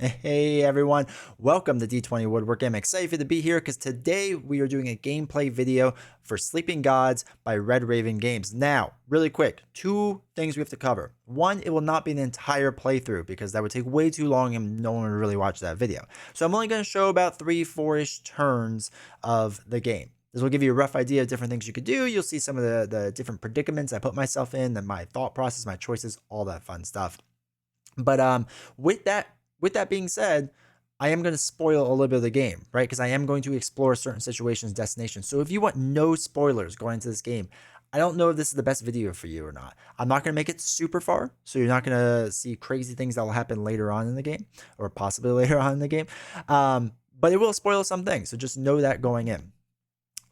Hey everyone, welcome to D20 Woodworking. I'm excited to be here because today we are doing a gameplay video for Sleeping Gods by Red Rave Games. Now, really quick, two things we have to cover. One, it will not be an entire playthrough because that would take way too long and no one would really watch that video. So I'm only going to show about 3-4-ish turns of the game. This will give you a rough idea of different things you could do. You'll see some of the different predicaments I put myself in, and my thought process, my choices, all that fun stuff. But with that being said, I am going to spoil a little bit of the game, right? Because I am going to explore certain situations, destinations. So if you want no spoilers going into this game, I don't know if this is the best video for you or not. I'm not going to make it super far, so you're not going to see crazy things that will happen later on in the game, or possibly later on in the game. But it will spoil some things, so just know that going in.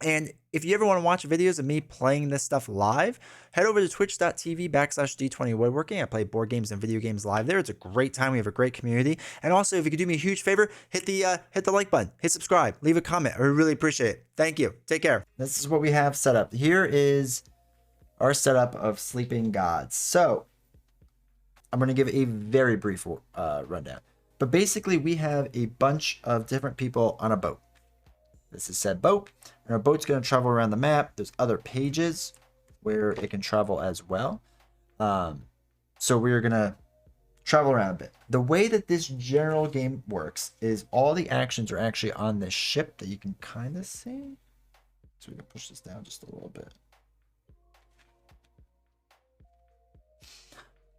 And if you ever want to watch videos of me playing this stuff live, head over to twitch.tv/D20 Woodworking. I play board games and video games live there. It's a great time. We have a great community. And also, if you could do me a huge favor, hit the like button, hit subscribe, leave a comment. I really appreciate it. Thank you. Take care. This is what we have set up. Here is our setup of Sleeping Gods. So I'm going to give a very brief rundown. But basically, we have a bunch of different people on a boat. This is said boat, and our boat's going to travel around the map. There's other pages where it can travel as well. So we're going to travel around a bit. The way that this general game works is all the actions are actually on this ship that you can kind of see. So we can push this down just a little bit.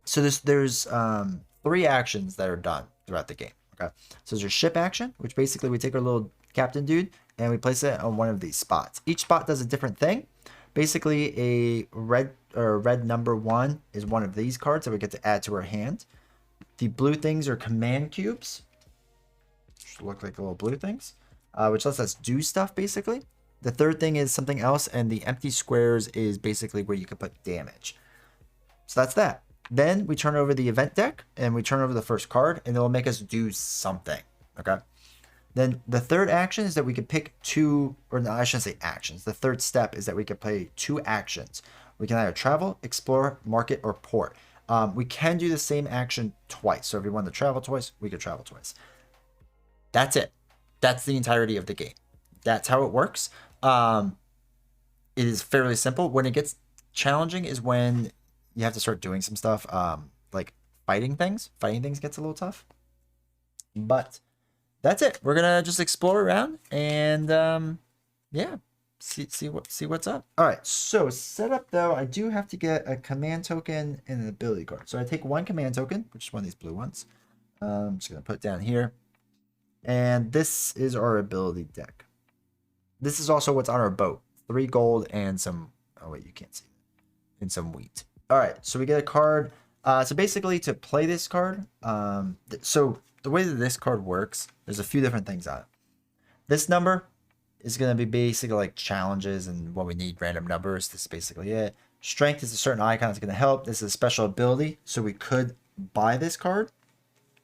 So there's 3 actions that are done throughout the game. Okay, so there's your ship action, which basically we take our little captain dude and we place it on one of these spots. Each spot does a different thing. Basically, a red number 1 is one of these cards that we get to add to our hand. The blue things are command cubes, which look like little blue things, which lets us do stuff basically. The third thing is something else, and the empty squares is basically where you can put damage. So that's that. Then we turn over the event deck and we turn over the first card, and it'll make us do something. Okay. Then the third action is that we can pick 2, or no, I shouldn't say actions. The third step is that we can play 2 actions. We can either travel, explore, market, or port. We can do the same action twice. So if we want to travel twice, we could travel twice. That's it. That's the entirety of the game. That's how it works. It is fairly simple. When it gets challenging is when you have to start doing some stuff, like fighting things. Fighting things gets a little tough. But that's it. We're gonna just explore around and yeah, see what's up. All right, so setup though, I do have to get a command token and an ability card. So I take 1 command token, which is one of these blue ones. I'm just gonna put it down here, and this is our ability deck. This is also what's on our boat: 3 gold and some. Oh wait, you can't see it. And some wheat. All right, so we get a card. So basically, to play this card, so the way that this card works, there's a few different things on it. This number is going to be basically like challenges and what we need, random numbers. This is basically it. Strength is a certain icon that's going to help. This is a special ability, so we could buy this card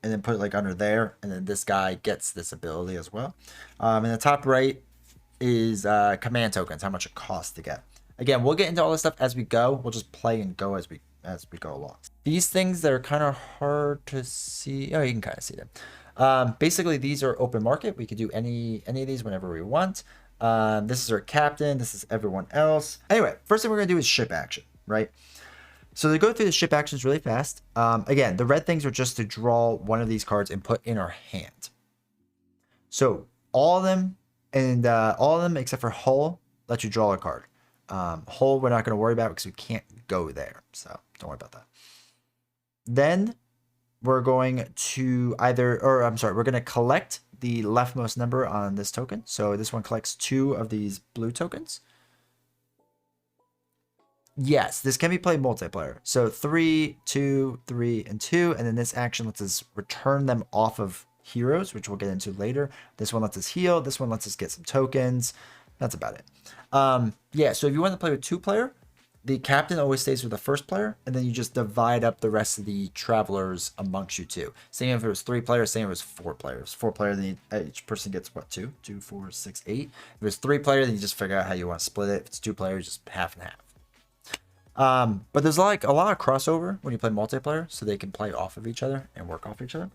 and then put it like under there, and then this guy gets this ability as well. In the top right is command tokens, how much it costs to get. Again, we'll get into all this stuff as we go. We'll just play and go as we go along. These things that are kind of hard to see. Oh, you can kind of see them. Basically, these are open market. We could do any of these whenever we want. This is our captain. This is everyone else. Anyway, first thing we're going to do is ship action, right? So to go through the ship actions really fast. Again, the red things are just to draw one of these cards and put in our hand. So all of them, and all of them except for Hull, let you draw a card. Hull we're not going to worry about because we can't go there, so don't worry about that. Then we're going to we're going to collect the leftmost number on this token. So this one collects 2 of these blue tokens. Yes, this can be played multiplayer. So 3, 2, 3, and 2, and then this action lets us return them off of heroes, which we'll get into later. This one lets us heal. This one lets us get some tokens. That's about it. Yeah, so if you want to play with 2-player, the captain always stays with the first player, and then you just divide up the rest of the travelers amongst you 2. Same if it was 3 players, same if it was 4 players. 4 players, then each person gets what, 2? 2, 4, 6, 8. If it was 3 players, then you just figure out how you want to split it. If it's 2 players, just half and half. But there's like a lot of crossover when you play multiplayer, so they can play off of each other and work off each other.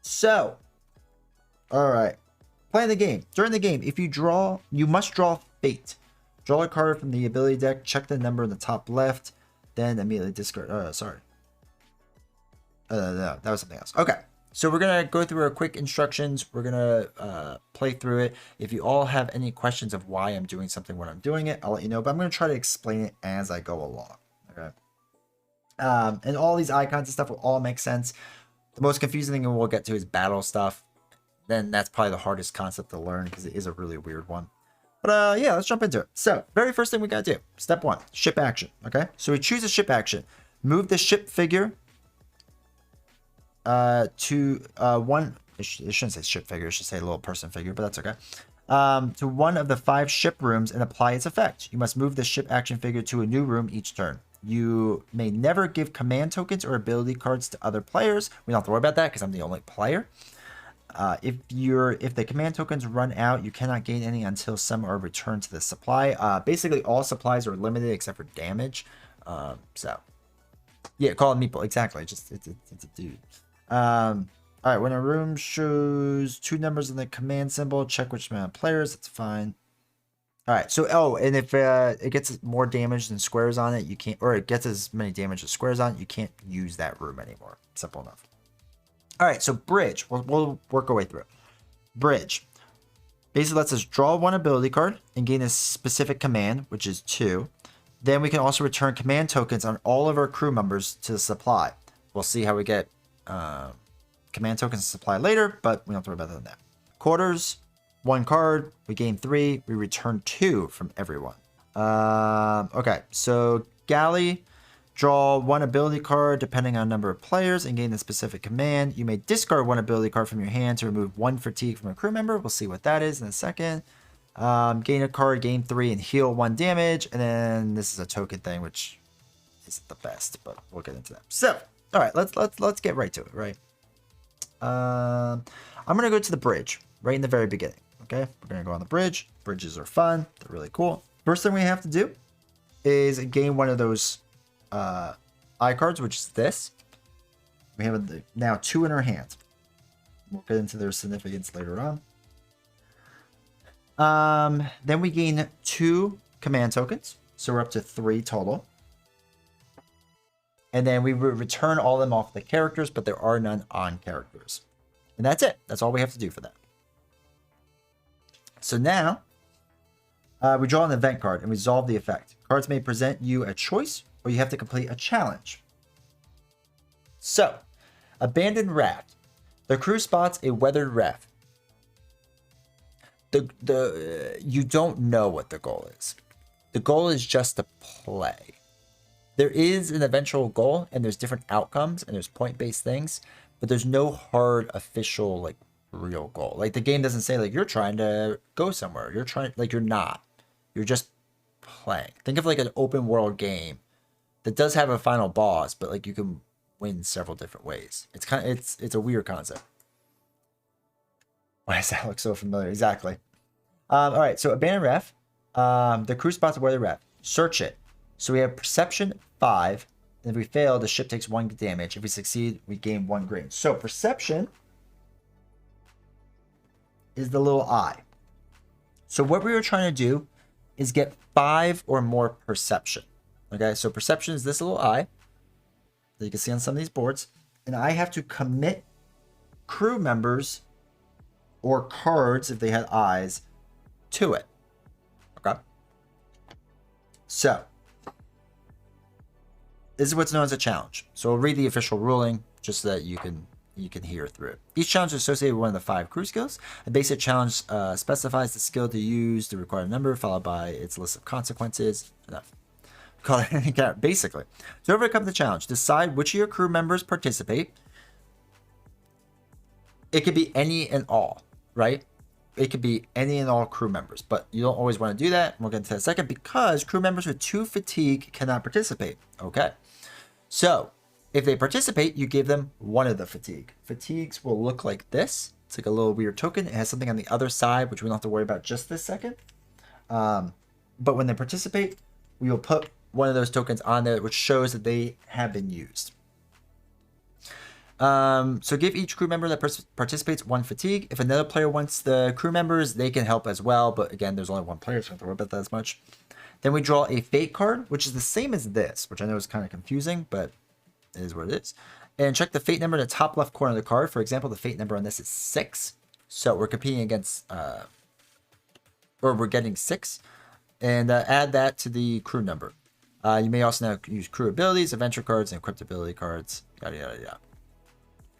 So, all right. Playing the game. During the game, if you draw, you must draw Fate. Draw a card from the ability deck, check the number in the top left, then immediately discard. Sorry. No, that was something else. Okay. So we're going to go through our quick instructions. We're going to play through it. If you all have any questions of why I'm doing something when I'm doing it, I'll let you know. But I'm going to try to explain it as I go along. Okay. And all these icons and stuff will all make sense. The most confusing thing we'll get to is battle stuff. Then that's probably the hardest concept to learn because it is a really weird one. But yeah, let's jump into it. So, very first thing we got to do. Step 1, ship action. Okay. So we choose a ship action. Move the ship figure to one. It shouldn't say ship figure. It should say little person figure, but that's okay. To one of the 5 ship rooms and apply its effect. You must move the ship action figure to a new room each turn. You may never give command tokens or ability cards to other players. We don't have to worry about that because I'm the only player. If the command tokens run out, you cannot gain any until some are returned to the supply. Basically, all supplies are limited except for damage. So, yeah, call it Meeple. Exactly. It's a dude. All right. When a room shows 2 numbers in the command symbol, check which amount of players. That's fine. All right. So, and if it gets more damage than squares on it, you can't, or it gets as many damage as squares on it, you can't use that room anymore. Simple enough. All right, so bridge. We'll work our way through it. Bridge. Basically lets us draw 1 ability card and gain a specific command, which is 2. Then we can also return command tokens on all of our crew members to the supply. We'll see how we get command tokens to supply later, but we don't have to worry about that now. Quarters. 1 card. We gain 3. We return 2 from everyone. Okay, so galley. Draw 1 ability card depending on number of players and gain the specific command. You may discard 1 ability card from your hand to remove 1 fatigue from a crew member. We'll see what that is in a second. Gain a card, gain 3, and heal 1 damage. And then this is a token thing, which isn't the best, but we'll get into that. So, all right, let's get right to it. Right. I'm gonna go to the bridge right in the very beginning. Okay, we're gonna go on the bridge. Bridges are fun. They're really cool. First thing we have to do is gain 1 of those eye cards, which is this. We have now 2 in our hand. We'll get into their significance later on. Then we gain 2 command tokens, so we're up to 3 total. And then we return all of them off the characters, but there are none on characters. And that's it. That's all we have to do for that. So now we draw an event card and resolve the effect. Cards may present you a choice, or you have to complete a challenge. So, abandoned raft. The crew spots a weathered raft. You don't know what the goal is. The goal is just to play. There is an eventual goal, and there's different outcomes, and there's point-based things, but there's no hard, official, like, real goal. Like, the game doesn't say, like, you're trying to go somewhere. You're not. You're just playing. Think of, like, an open world game that does have a final boss, but like you can win several different ways. It's a weird concept. Why does that look so familiar? Exactly. All right, so abandoned raft. The crew spots where they're at. Search it. So we have perception 5. And if we fail, the ship takes 1 damage. If we succeed, we gain 1 grain. So perception is the little eye. So what we were trying to do is get 5 or more perception. Okay, so perception is this little eye that you can see on some of these boards. And I have to commit crew members or cards, if they had eyes, to it. Okay. So, this is what's known as a challenge. So we'll read the official ruling just so that you can hear through it. Each challenge is associated with one of the 5 crew skills. A basic challenge specifies the skill to use the required number, followed by its list of consequences. Enough. Call it basically. To overcome the challenge, decide which of your crew members participate. It could be any and all, right? It could be any and all crew members, but you don't always want to do that. We'll get into that in a second because crew members with 2 fatigue cannot participate. Okay. So if they participate, you give them 1 of the fatigue. Fatigues will look like this. It's like a little weird token. It has something on the other side, which we don't have to worry about just this second. But when they participate, we will put 1 of those tokens on there, which shows that they have been used. So give each crew member that participates 1 fatigue. If another player wants the crew members, they can help as well. But again, there's only 1 player, so I don't have to worry about that as much. Then we draw a fate card, which is the same as this, which I know is kind of confusing, but it is what it is. And check the fate number in the top left corner of the card. For example, the fate number on this is 6. So we're competing against, or we're getting 6. And add that to the crew number. You may also now use crew abilities, adventure cards, and equipped ability cards. Yada, yada, yada.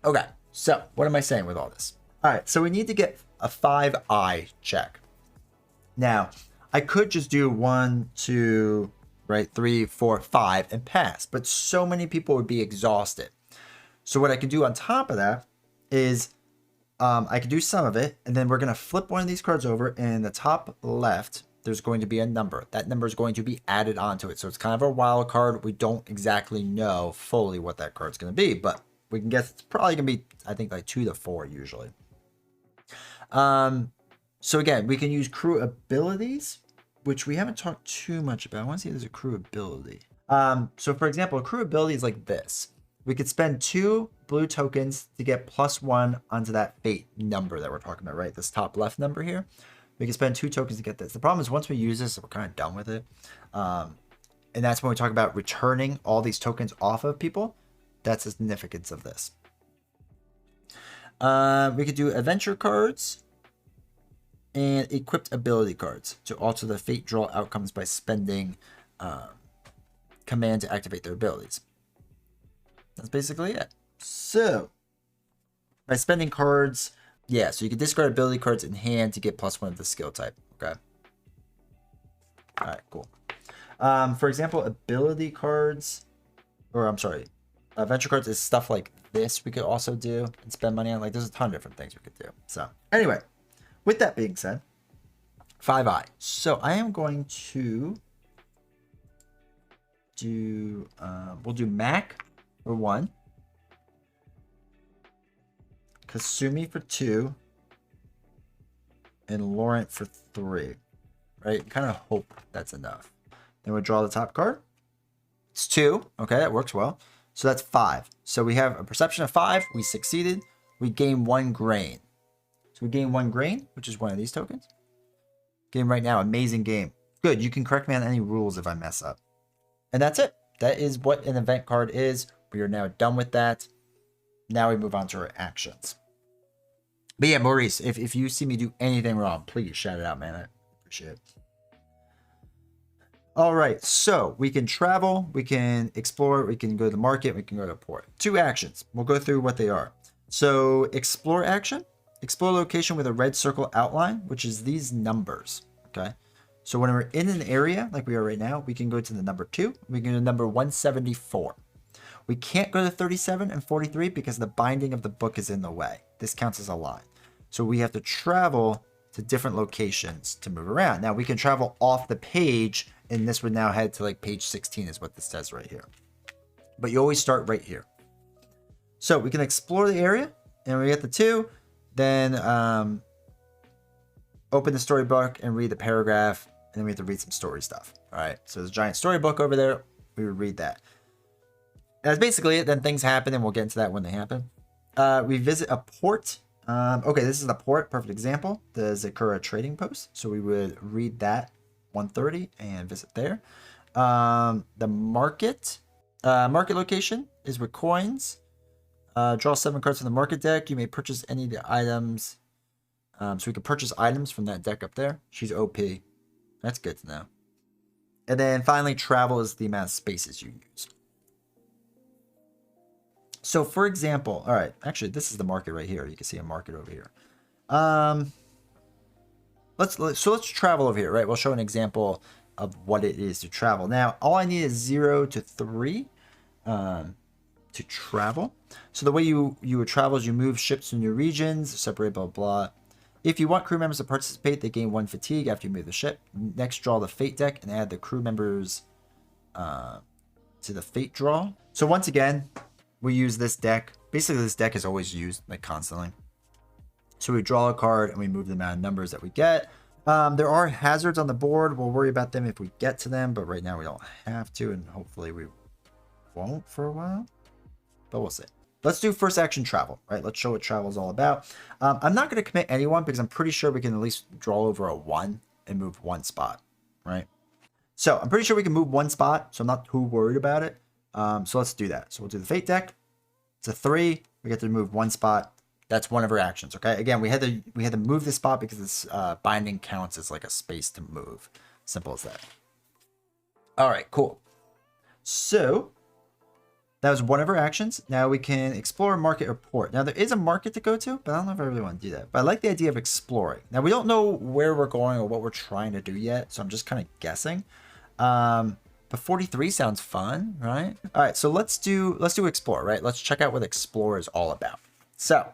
Okay, so what am I saying with all this? All right, so we need to get a 5-eye check. Now, I could just do 1, 2, right, 3, 4, 5 and pass, but so many people would be exhausted. So what I can do on top of that is I can do some of it, and then we're going to flip one of these cards over, and in the top left, there's going to be a number. That number is going to be added onto it. So it's kind of a wild card. We don't exactly know fully what that card's going to be, but we can guess it's probably going to be, I think, like 2 to 4 usually. So again, we can use crew abilities, which we haven't talked too much about. I want to see if there's a crew ability. So for example, a crew ability is like this. We could spend 2 blue tokens to get +1 onto that fate number that we're talking about, right? This top left number here. We can spend 2 tokens to get this. The problem is once we use this, we're kind of done with it. And that's when we talk about returning all these tokens off of people. That's the significance of this. We could do adventure cards and equipped ability cards to alter the fate draw outcomes by spending command to activate their abilities. That's basically it. So by spending cards, yeah, so you can discard ability cards in hand to get +1 of the skill type. Okay. All right, cool. For example, ability cards, or I'm sorry, adventure cards is stuff like this we could also do and spend money on. Like, there's a ton of different things we could do. So anyway, with that being said, 5-eye. So I am going to do, we'll do Mac for 1. Kasumi for 2. And Laurent for 3. Right? Kind of hope that's enough. Then we'll draw the top card. It's 2. Okay, that works well. So that's 5. So we have a perception of 5. We succeeded. We gain 1 grain. So we gain 1 grain, which is one of these tokens. Game right now. Amazing game. Good. You can correct me on any rules if I mess up. And that's it. That is what an event card is. We are now done with that. Now we move on to our actions. But yeah, Maurice, if you see me do anything wrong, please shout it out, man. I appreciate it. All right, so we can travel, we can explore, we can go to the market, we can go to a port. 2 actions. We'll go through what they are. So explore action. Explore location with a red circle outline, which is these numbers, okay? So when we're in an area, like we are right now, we can go to the number 2. We can go to number 174. We can't go to 37 and 43 because the binding of the book is in the way. This counts as a line. So we have to travel to different locations to move around. Now we can travel off the page, and this would now head to like page 16 is what this says right here. But you always start right here. So we can explore the area, and we get the 2, then open the storybook and read the paragraph, and then we have to read some story stuff. All right, so there's a giant storybook over there. We would read that. That's basically it. Then things happen, and we'll get into that when they happen. We visit a port. Okay, this is a port. Perfect example. The Zakura trading post. So we would read that 130 and visit there. The market. Market location is with coins. Draw 7 cards from the market deck. You may purchase any of the items. So we can purchase items from that deck up there. She's OP. That's good to know. And then finally, travel is the amount of spaces you use. So for example, all right, actually this is the market right here. You can see a market over here. Let's travel over here, right? We'll show an example of what it is to travel. Now, all I need is 0 to 3 to travel. So the way you would travel is you move ships to new regions, separate, blah, blah. If you want crew members to participate, they gain 1 fatigue after you move the ship. Next, draw the fate deck and add the crew members to the fate draw. So once again, we use this deck. Basically, this deck is always used like constantly. So we draw a card and we move the amount of numbers that we get. There are hazards on the board. We'll worry about them if we get to them, but right now we don't have to, and hopefully we won't for a while. But we'll see. let's do first action travel, right? Let's show what travel is all about. I'm not going to commit anyone because I'm pretty sure we can at least draw over a 1 and move 1 spot, right? So I'm pretty sure we can move 1 spot, so I'm not too worried about it. So let's do that. So we'll do the fate deck. It's a 3. We get to move 1 spot. That's one of our actions, okay? Again, we had to move this spot because this binding counts as like a space to move. Simple as that. All right, cool. So that was one of our actions. Now we can explore, market, or port. Now there is a market to go to, but I don't know if I really want to do that. But I like the idea of exploring. Now we don't know where we're going or what we're trying to do yet, so I'm just kind of guessing. But 43 sounds fun, right? All right, so let's do explore, right? Let's check out what explore is all about. So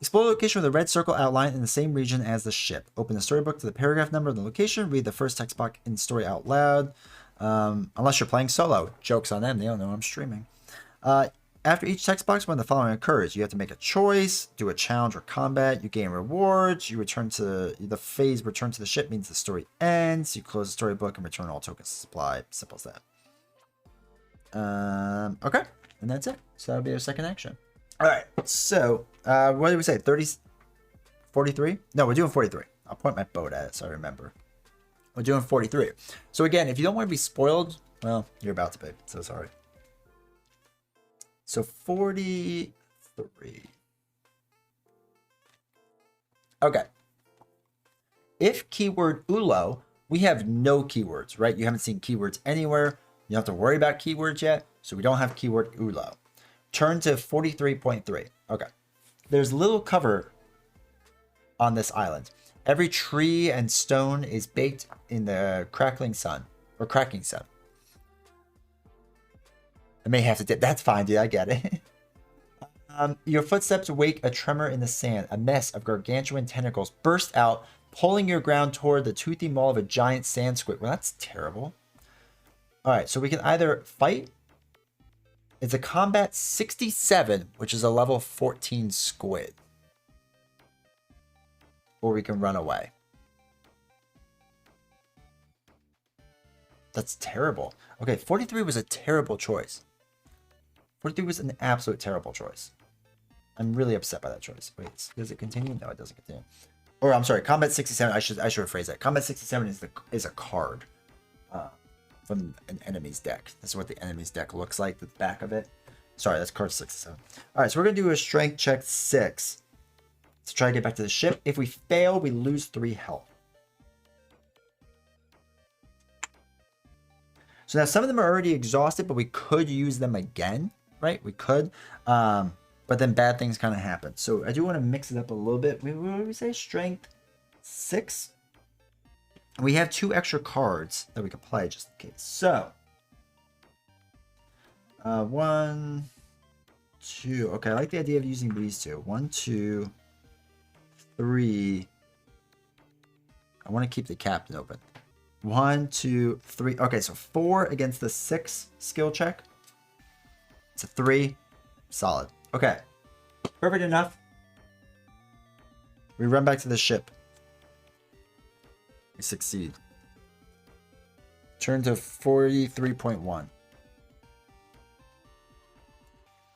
explore the location with a red circle outline in the same region as the ship. Open the storybook to the paragraph number of the location. Read the first text box in the story out loud. Unless you're playing solo. Joke's on them. They don't know I'm streaming. After each text box, when the following occurs, you have to make a choice, do a challenge or combat. You gain rewards. You return to the phase. Return to the ship means the story ends. You close the storybook and return all tokens to supply. Simple as that. Okay. And that's it. So that'll be our second action. All right. So what did we say? 43? No, we're doing 43. I'll point my boat at it so I remember. We're doing 43. So again, if you don't want to be spoiled, well, you're about to be. So sorry. So 43. Okay. If keyword ULO, we have no keywords, right? You haven't seen keywords anywhere. You don't have to worry about keywords yet. So we don't have keyword ULO. Turn to 43.3. Okay. There's little cover on this island. Every tree and stone is baked in the crackling sun or cracking sun. I may have to dip. That's fine, dude. I get it. Your footsteps wake a tremor in the sand. A mess of gargantuan tentacles burst out, pulling your ground toward the toothy maw of a giant sand squid. Well, that's terrible. All right, so we can either fight. It's a combat 67, which is a level 14 squid. Or we can run away. That's terrible. Okay, 43 was a terrible choice. 43 was an absolute terrible choice. I'm really upset by that choice. Wait, does it continue? No, it doesn't continue. Or I'm sorry, combat 67. I should rephrase that. Combat 67 is a card from an enemy's deck. This is what the enemy's deck looks like. The back of it. Sorry, that's card 67. All right, so we're gonna do a strength check 6 to try to get back to the ship. If we fail, we lose 3 health. So now some of them are already exhausted, but we could use them again, right? We could, but then bad things kind of happen. So I do want to mix it up a little bit. What did we say? Strength 6. We have 2 extra cards that we could play just in case. So 1, 2. Okay, I like the idea of using these 2. 1, 2, 3. I want to keep the captain open. 1, 2, 3. Okay, so 4 against the 6 skill check. It's a 3. Solid. Okay. Perfect enough. We run back to the ship. We succeed. Turn to 43.1.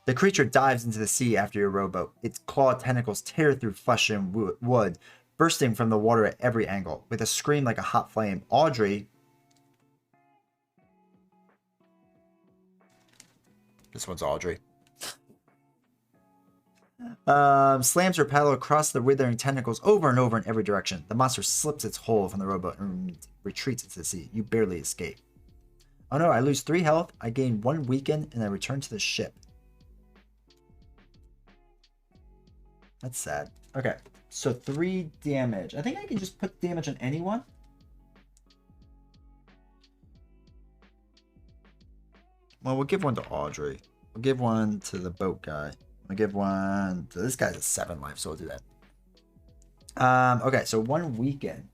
The creature dives into the sea after your rowboat. Its clawed tentacles tear through flesh and wood, bursting from the water at every angle. With a scream like a hot flame, Audrey... This one's Audrey. Slams her paddle across the withering tentacles over and over in every direction. The monster slips its hold from the rowboat and retreats into the sea. You barely escape. Oh no, I lose 3 health. I gain 1 weaken and I return to the ship. That's sad. Okay, so 3 damage. I think I can just put damage on anyone. Well, we'll give one to Audrey. We'll give one to the boat guy. We'll give one to this guy's at 7 life, so we'll do that. Okay, so 1 weaken.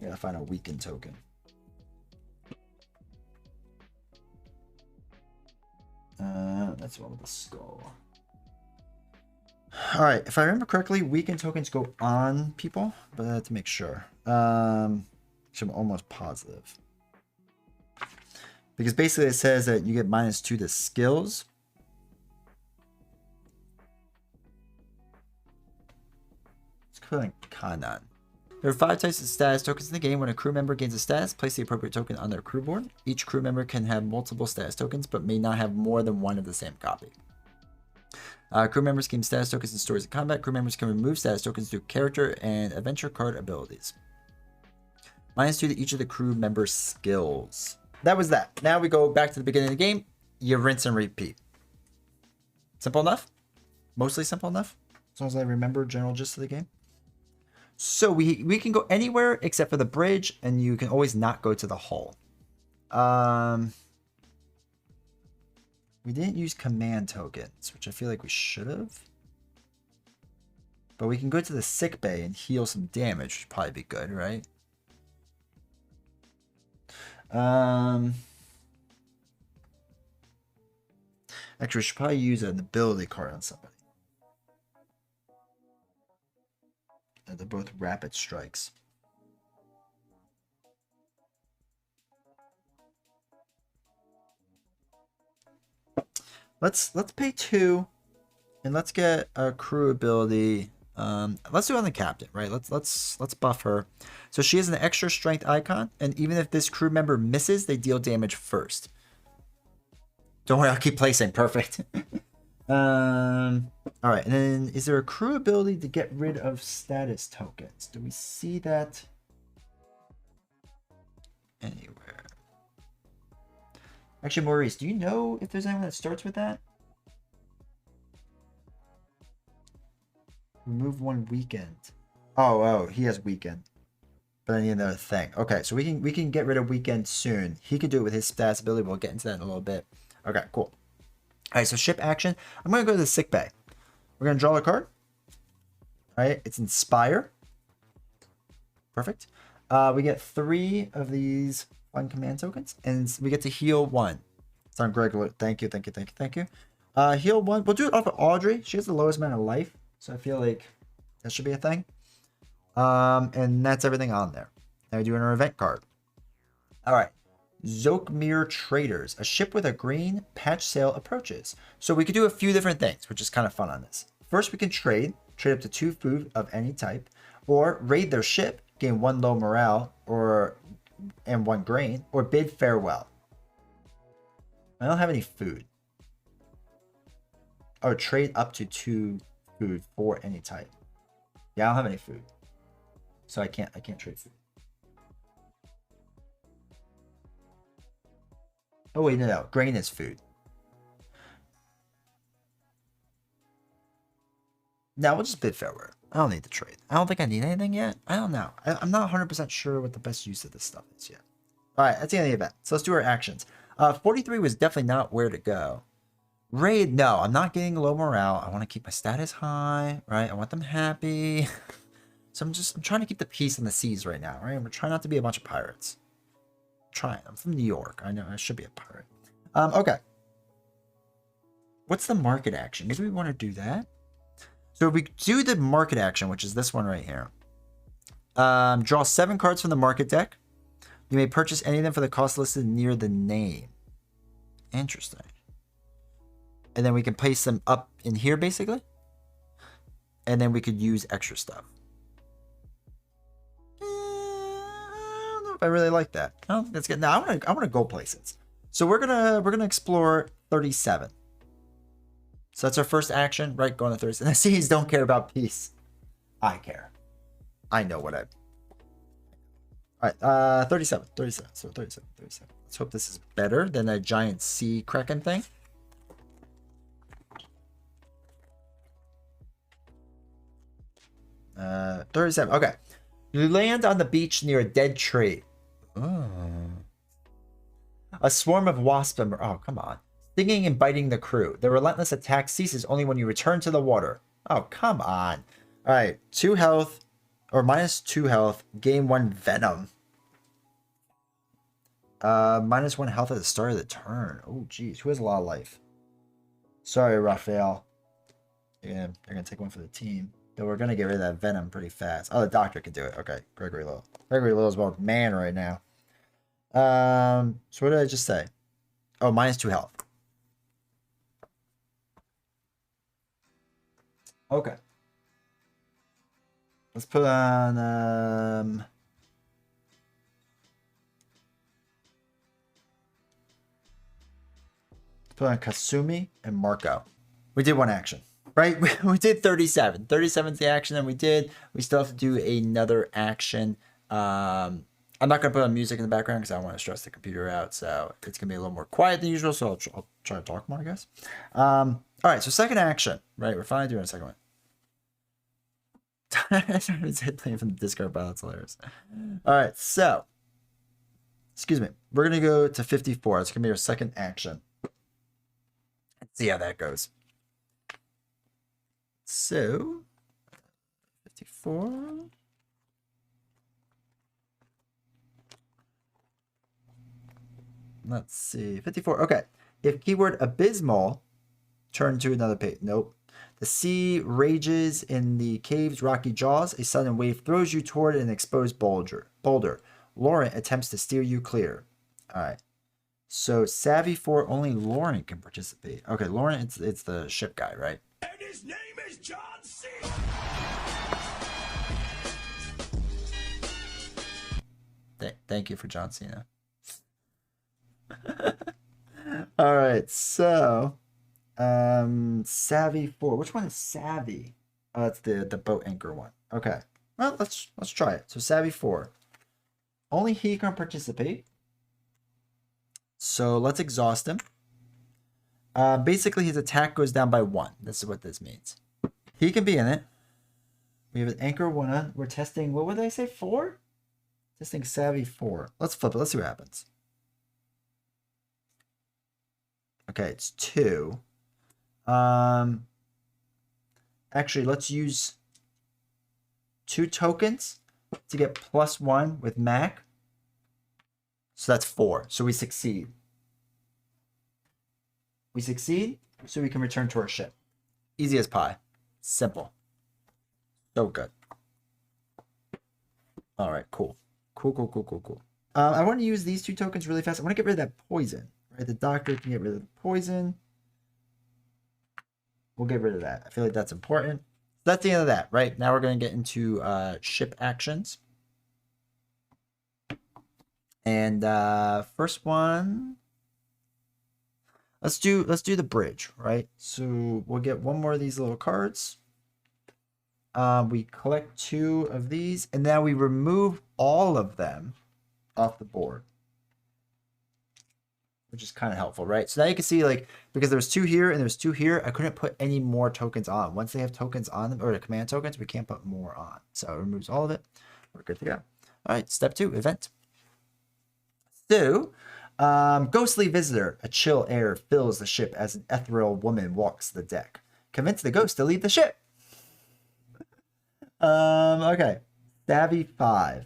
I gotta find a weaken token. That's the one with the skull. All right, if I remember correctly, weaken tokens go on people, but I have to make sure. So I'm almost positive. Because basically it says that you get -2 to skills. It's killing Kanan. There are 5 types of status tokens in the game. When a crew member gains a status, place the appropriate token on their crew board. Each crew member can have multiple status tokens, but may not have more than one of the same copy. Crew members gain status tokens in stories of combat. Crew members can remove status tokens through character and adventure card abilities. -2 to each of the crew members' skills. That was that. Now we go back to the beginning of the game. You rinse and repeat. Simple enough? Mostly simple enough? As long as I remember general gist of the game. So we can go anywhere except for the bridge, and you can always not go to the hull. We didn't use command tokens, which I feel like we should have. But we can go to the sick bay and heal some damage, which would probably be good, right? Actually, we should probably use an ability card on somebody. They're both rapid strikes. Let's pay 2, and let's get a crew ability. Let's do it on the captain, right? Let's buff her. So she has an extra strength icon, and even if this crew member misses, they deal damage first. Don't worry, I'll keep placing. Perfect. All right, and then is there a crew ability to get rid of status tokens? Do we see that anywhere? Actually, Maurice, do you know if there's anyone that starts with that? Remove 1 weekend. Oh, he has weekend. But I need another thing. Okay, so we can get rid of weekend soon. He can do it with his status ability. We'll get into that in a little bit. Okay, cool. All right, so ship action. I'm going to go to the sick bay. We're going to draw a card. All right, it's Inspire. Perfect. We get 3 of these fun command tokens, and we get to heal 1. It's on Greg. Thank you. Heal 1. We'll do it off of Audrey. She has the lowest amount of life, so I feel like that should be a thing. And that's everything on there. Now we do our event card. All right. Zokmir Traders. A ship with a green patch sail approaches. So we could do a few different things, which is kind of fun on this. First, we can trade up to 2 food of any type, or raid their ship, gain 1 low morale, and 1 grain, or bid farewell. I don't have any food. Or trade up to 2 food for any type. Yeah, I don't have any food, so I can't trade food. Oh wait, no. Grain is food. Now we'll just bid farewell. I don't need to trade. I don't think I need anything yet. I don't know. I'm not 100% sure what the best use of this stuff is yet. All right, that's the end of the event. So let's do our actions. 43 was definitely not where to go. Raid, no, I'm not getting low morale. I want to keep my status high, right? I want them happy. So I'm trying to keep the peace in the seas right now, right? We're trying not to be a bunch of pirates. I'm from New York. I know I should be a pirate. Okay. What's the market action? Maybe we want to do that. So if we do the market action, which is this one right here. Draw 7 cards from the market deck. You may purchase any of them for the cost listed near the name. Interesting. And then we can place them up in here, basically. And then we could use extra stuff. I don't know if I really like that. I don't think that's good. No, I want to go places. So we're gonna explore 37. So that's our first action, right? Going to 37. The seas don't care about peace. I care. I know what I. All right, 37. So 37. Let's hope this is better than a giant sea kraken thing. 37. Okay. You land on the beach near a dead tree. Oh. A swarm of wasps. Oh, come on. Stinging and biting the crew. The relentless attack ceases only when you return to the water. Oh, come on. All right. 2 health, or -2 health. Gain 1 venom. -1 health at the start of the turn. Oh, geez. Who has a lot of life? Sorry, Raphael. Yeah, they're going to take 1 for the team. But we're going to get rid of that venom pretty fast. Oh, the doctor can do it. Okay. Gregory Little. Gregory Little's about man right now. So what did I just say? Oh, -2 health. Okay. Let's put on Kasumi and Marco. We did one action, right? We did 37. 37 is the action that we did. We still have to do another action. I'm not going to put on music in the background because I don't want to stress the computer out. So it's going to be a little more quiet than usual. So I'll try to talk more, I guess. All right. So second action, right? We're finally doing a second one. Playing from the discard pile. That's hilarious. All right. So, excuse me. We're going to go to 54. It's going to be our second action. Let's see how that goes. So, 54. Let's see. 54. Okay. If keyword abysmal, turn to another page. Nope. The sea rages in the cave's rocky jaws. A sudden wave throws you toward an exposed boulder. Laurent attempts to steer you clear. All right. So Savvy 4, only Laurent can participate. Okay, Laurent, it's the ship guy, right? And his name is John C. Thank you for John Cena. All right, so Savvy 4. Which one is Savvy? Oh, it's the boat anchor one. Okay. Well, let's try it. So Savvy 4. Only he can participate. So let's exhaust him. Basically, his attack goes down by 1. This is what this means. He can be in it. We have an anchor 1. We're testing, what would I say, 4? Testing Savvy 4. Let's flip it. Let's see what happens. Okay, it's 2. Actually, let's use 2 tokens to get +1 with Mac. So that's 4. So we succeed. We succeed, so we can return to our ship. Easy as pie. Simple. So good. All right, cool. Cool. I want to use these 2 tokens really fast. I want to get rid of that poison. Right, the doctor can get rid of the poison. We'll get rid of that. I feel like that's important. That's the end of that, right? Now we're going to get into ship actions. And first one, let's do the bridge, right? So we'll get one more of these little cards. We collect 2 of these, and now we remove all of them off the board, which is kind of helpful, right? So now you can see, like, because there's 2 here and there's 2 here, I couldn't put any more tokens on. Once they have tokens on them, or the command tokens, we can't put more on. So it removes all of it. We're good to go. All right, step 2, event. So, ghostly visitor. A chill air fills the ship as an ethereal woman walks the deck. Convince the ghost to leave the ship. Okay. Savvy 5.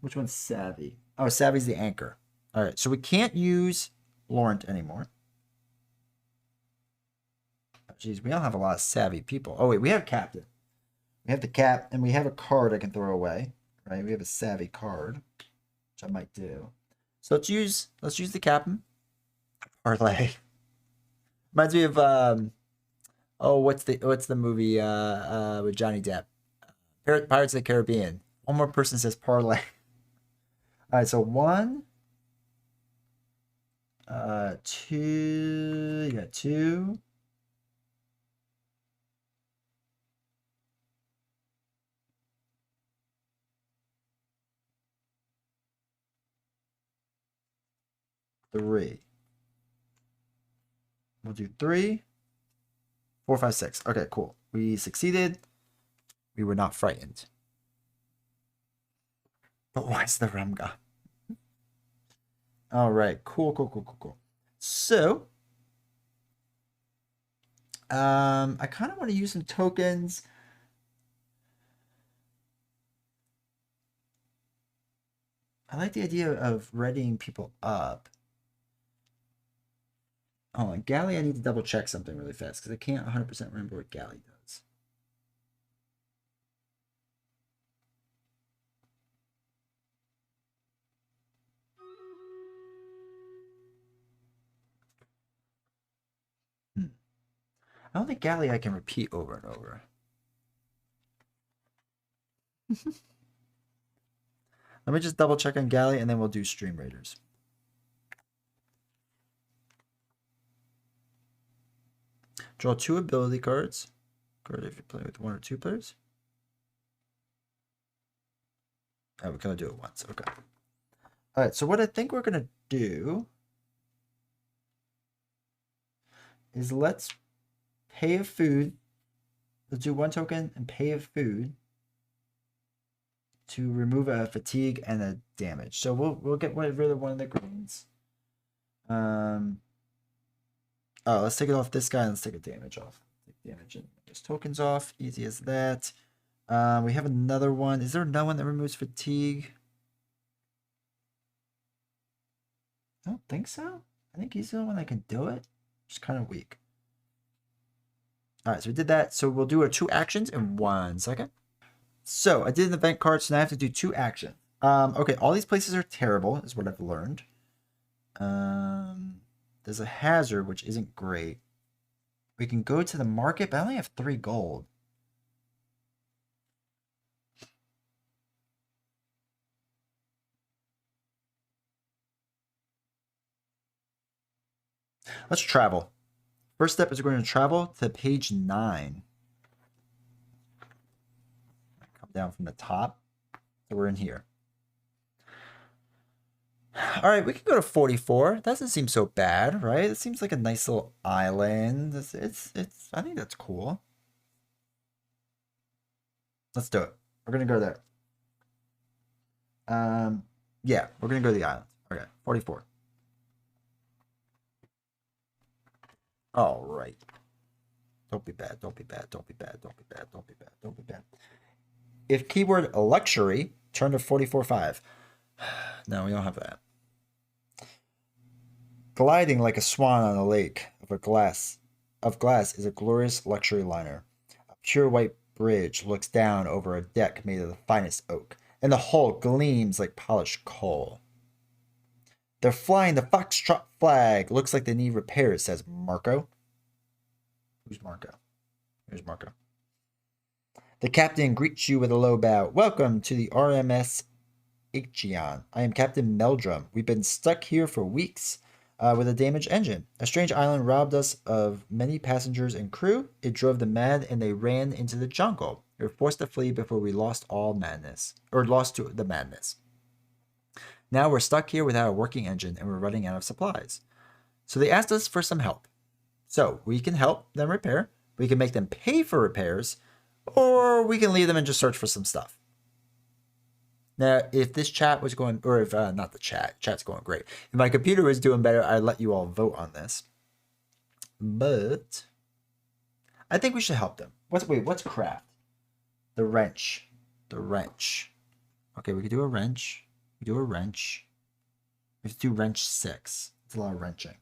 Which one's Savvy? Oh, Savvy's the anchor. All right, so we can't use Laurent anymore. Oh, geez, we don't have a lot of savvy people. Oh, wait, we have Captain. We have the cap, and we have a card I can throw away. Right, we have a Savvy card, which I might do. So let's use the Captain. Parlay. Reminds me of oh, what's the movie with Johnny Depp? Pirates of the Caribbean. One more person says parlay. All right, so 1, 2, you got 2. Three. We'll do 3, 4, 5, 6. Okay, cool. We succeeded. We were not frightened. But why's the rum gone? All right, cool. So, I kind of want to use some tokens. I like the idea of readying people up. Hold on, Galley, I need to double check something really fast because I can't 100% remember what Galley does. I don't think galley I can repeat over and over. Let me just double check on galley and then we'll do stream raiders. Draw 2 ability cards. Card if you play with 1 or 2 players. Oh, we can only do it once. Okay. All right. So what I think we're gonna do is let's pay a food. Let's do 1 token and pay a food to remove a fatigue and a damage. So we'll get rid of one of the greens. Oh, let's take it off this guy and let's take a damage off. Take damage and just tokens off. Easy as that. We have another one. Is there another one that removes fatigue? I don't think so. I think he's the only one that can do it. Just kind of weak. All right, so we did that. So we'll do our 2 actions in 1 second. So I did an event card, so now I have to do 2 actions. Okay, all these places are terrible, is what I've learned. There's a hazard, which isn't great. We can go to the market, but I only have 3 gold. Let's travel. First step is we're going to travel to page 9. Come down from the top. So we're in here. All right, we can go to 44. That doesn't seem so bad, right? It seems like a nice little island. It's I think that's cool. Let's do it. We're gonna go there. Yeah, we're gonna go to the island. Okay, 44. All right. Don't be bad. Don't be bad. Don't be bad. Don't be bad. Don't be bad. Don't be bad. If keyword luxury, turn to 44.5. No, we don't have that. Gliding like a swan on a lake of glass is a glorious luxury liner. A pure white bridge looks down over a deck made of the finest oak, and the hull gleams like polished coal. They're flying the foxtrot flag. Looks like they need repairs, says Marco. Who's Marco? Here's Marco. The captain greets you with a low bow. Welcome to the RMS Ichion. I am Captain Meldrum. We've been stuck here for weeks with a damaged engine. A strange island robbed us of many passengers and crew. It drove them mad and they ran into the jungle. We were forced to flee before we lost all madness, or lost to the madness. Now we're stuck here without a working engine and we're running out of supplies. So they asked us for some help. So we can help them repair. We can make them pay for repairs, or we can leave them and just search for some stuff. Now, if this chat was going, or if not the chat's going great. If my computer was doing better, I'd let you all vote on this. But I think we should help them. What's craft? The wrench. The wrench. Okay, we could do a wrench. We do a wrench. We have to do wrench 6. It's a lot of wrenching.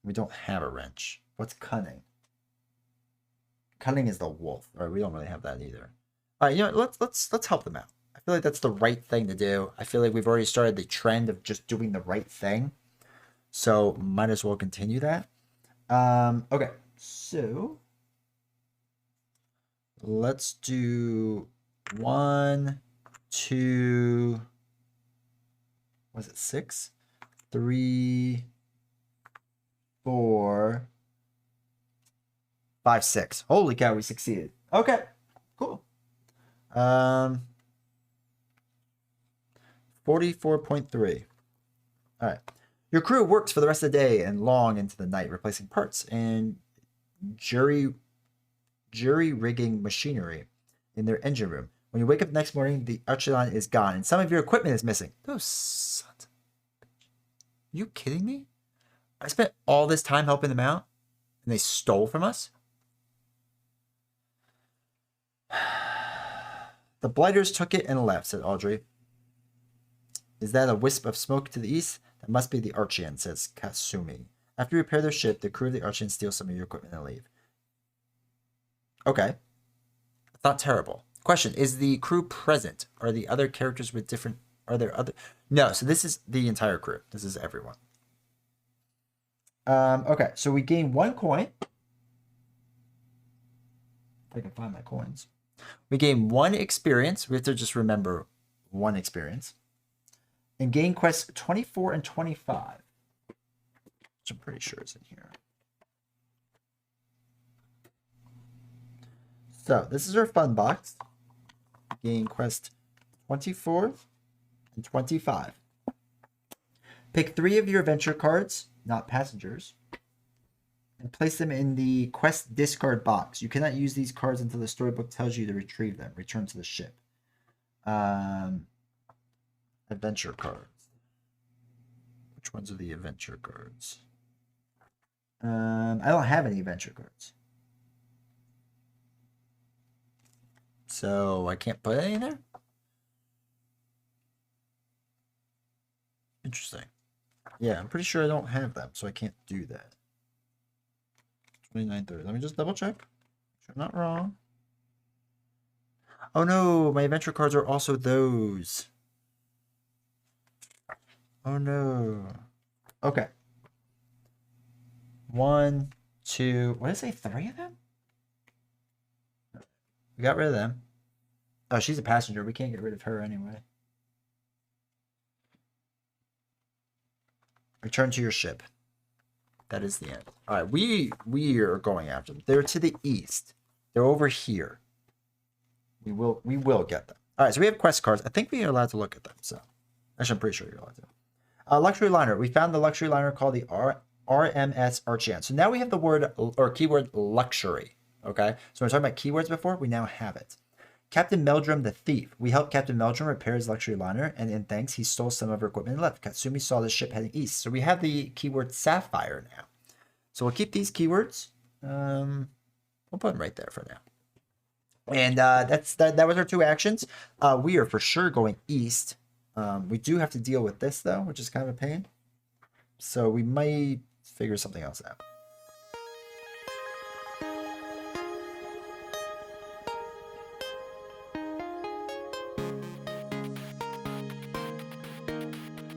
We don't have a wrench. What's cunning? Cunning is the wolf. All right, we don't really have that either. All right, you know, let's help them out. I feel like that's the right thing to do. I feel like we've already started the trend of just doing the right thing. So might as well continue that. Okay, so let's do 1, 2, was it 6? 3, 4, 5, 6. Holy cow, we succeeded. Okay, cool. 44.3. All right. Your crew works for the rest of the day and long into the night, replacing parts and jury rigging machinery in their engine room. When you wake up the next morning, the echelon is gone and some of your equipment is missing. Those sons of a bitch. Are you kidding me? I spent all this time helping them out and they stole from us? The blighters took it and left, said Audrey. Is that a wisp of smoke to the east? That must be the Archean, says Kasumi. After you repair their ship, the crew of the Archean steal some of your equipment and leave. Okay. It's not terrible. Question, is the crew present? Are the other characters with different... Are there other... No, so this is the entire crew. This is everyone. Okay, so we gain 1 coin. I can find my coins. We gain 1 experience. We have to just remember 1 experience. And gain quests 24 and 25. Which I'm pretty sure is in here. So this is our fun box. Gain quest 24 and 25. Pick 3 of your adventure cards, not passengers, and place them in the quest discard box. You cannot use these cards until the storybook tells you to retrieve them. Return to the ship. Adventure cards. Which ones are the adventure cards? I don't have any adventure cards. So I can't put any there? Interesting. Yeah, I'm pretty sure I don't have them, so I can't do that. 29:30. Let me just double check. Make sure I'm not wrong. Oh no, my adventure cards are also those. Oh no. Okay. 1, 2. What did I say? 3 of them? We got rid of them. Oh, she's a passenger. We can't get rid of her anyway. Return to your ship. That is the end. All right, we are going after them. They're to the east. They're over here. We will get them. All right, so we have quest cards. I think we are allowed to look at them. So, actually, I'm pretty sure you're allowed to. Luxury liner. We found the luxury liner called the RMS Archean. So now we have the word or keyword luxury. Okay, so we're talking about keywords before. We now have it. Captain Meldrum the thief. We helped Captain Meldrum repair his luxury liner, and in thanks, he stole some of her equipment and left. Katsumi saw the ship heading east. So we have the keyword sapphire now. So we'll keep these keywords. We'll put them right there for now. And that was our 2 actions. We are for sure going east. We do have to deal with this though, which is kind of a pain. So we might figure something else out.